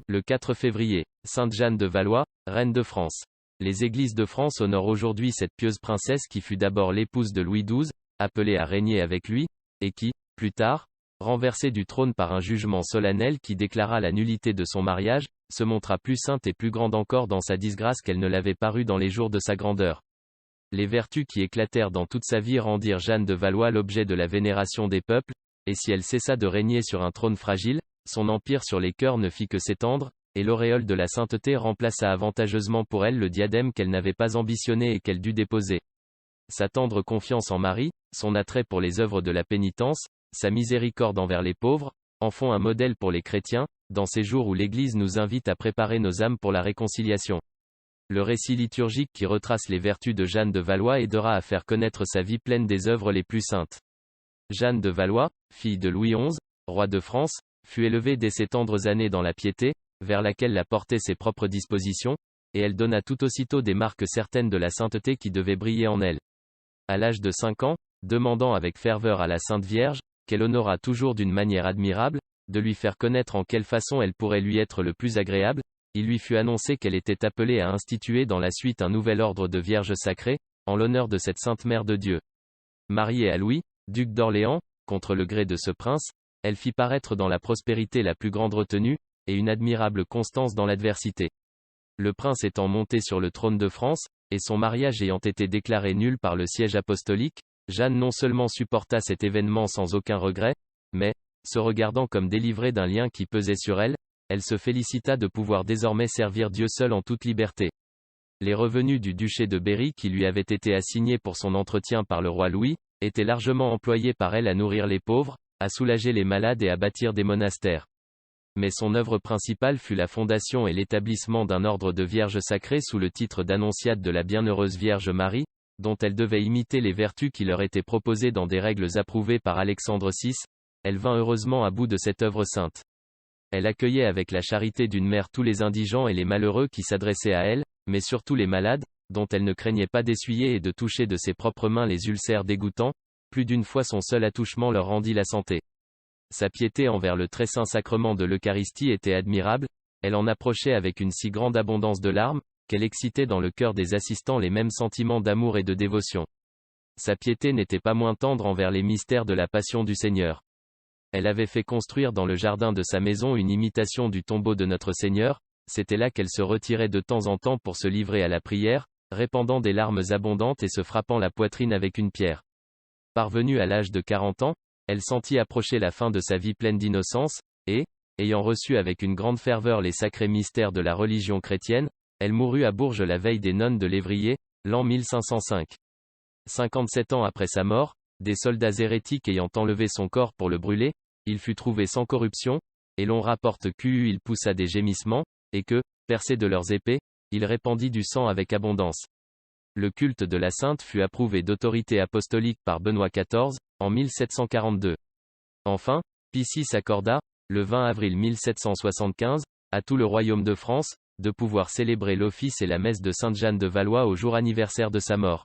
Le 4 février, Sainte Jeanne de Valois, reine de France. Les églises de France honorent aujourd'hui cette pieuse princesse qui fut d'abord l'épouse de Louis XII, appelée à régner avec lui, et qui, plus tard, renversée du trône par un jugement solennel qui déclara la nullité de son mariage, se montra plus sainte et plus grande encore dans sa disgrâce qu'elle ne l'avait paru dans les jours de sa grandeur. Les vertus qui éclatèrent dans toute sa vie rendirent Jeanne de Valois l'objet de la vénération des peuples, et si elle cessa de régner sur un trône fragile, son empire sur les cœurs ne fit que s'étendre, et l'auréole de la sainteté remplaça avantageusement pour elle le diadème qu'elle n'avait pas ambitionné et qu'elle dut déposer. Sa tendre confiance en Marie, son attrait pour les œuvres de la pénitence, sa miséricorde envers les pauvres, en font un modèle pour les chrétiens, dans ces jours où l'Église nous invite à préparer nos âmes pour la réconciliation. Le récit liturgique qui retrace les vertus de Jeanne de Valois aidera à faire connaître sa vie pleine des œuvres les plus saintes. Jeanne de Valois, fille de Louis XI, roi de France, fut élevée dès ses tendres années dans la piété, vers laquelle la portaient ses propres dispositions, et elle donna tout aussitôt des marques certaines de la sainteté qui devait briller en elle. À l'âge de 5 ans, demandant avec ferveur à la Sainte Vierge, qu'elle honora toujours d'une manière admirable, de lui faire connaître en quelle façon elle pourrait lui être le plus agréable, il lui fut annoncé qu'elle était appelée à instituer dans la suite un nouvel ordre de Vierges sacrées, en l'honneur de cette Sainte Mère de Dieu. Mariée à Louis, duc d'Orléans, contre le gré de ce prince, elle fit paraître dans la prospérité la plus grande retenue, et une admirable constance dans l'adversité. Le prince étant monté sur le trône de France, et son mariage ayant été déclaré nul par le siège apostolique, Jeanne non seulement supporta cet événement sans aucun regret, mais, se regardant comme délivrée d'un lien qui pesait sur elle, elle se félicita de pouvoir désormais servir Dieu seul en toute liberté. Les revenus du duché de Berry qui lui avaient été assignés pour son entretien par le roi Louis, étaient largement employés par elle à nourrir les pauvres, à soulager les malades et à bâtir des monastères. Mais son œuvre principale fut la fondation et l'établissement d'un ordre de vierges sacrées sous le titre d'Annonciate de la Bienheureuse Vierge Marie, dont elle devait imiter les vertus qui leur étaient proposées dans des règles approuvées par Alexandre VI. Elle vint heureusement à bout de cette œuvre sainte. Elle accueillait avec la charité d'une mère tous les indigents et les malheureux qui s'adressaient à elle, mais surtout les malades, dont elle ne craignait pas d'essuyer et de toucher de ses propres mains les ulcères dégoûtants. Plus d'une fois son seul attouchement leur rendit la santé. Sa piété envers le très saint sacrement de l'Eucharistie était admirable, elle en approchait avec une si grande abondance de larmes, qu'elle excitait dans le cœur des assistants les mêmes sentiments d'amour et de dévotion. Sa piété n'était pas moins tendre envers les mystères de la Passion du Seigneur. Elle avait fait construire dans le jardin de sa maison une imitation du tombeau de notre Seigneur, c'était là qu'elle se retirait de temps en temps pour se livrer à la prière, répandant des larmes abondantes et se frappant la poitrine avec une pierre. Parvenue à l'âge de 40 ans, elle sentit approcher la fin de sa vie pleine d'innocence, et, ayant reçu avec une grande ferveur les sacrés mystères de la religion chrétienne, elle mourut à Bourges la veille des nonnes de l'Évrier, l'an 1505. 57 ans après sa mort, des soldats hérétiques ayant enlevé son corps pour le brûler, il fut trouvé sans corruption, et l'on rapporte qu'il poussa des gémissements, et que, percé de leurs épées, il répandit du sang avec abondance. Le culte de la sainte fut approuvé d'autorité apostolique par Benoît XIV, en 1742. Enfin, Pie VI accorda, le 20 avril 1775, à tout le royaume de France, de pouvoir célébrer l'office et la messe de Sainte Jeanne de Valois au jour anniversaire de sa mort.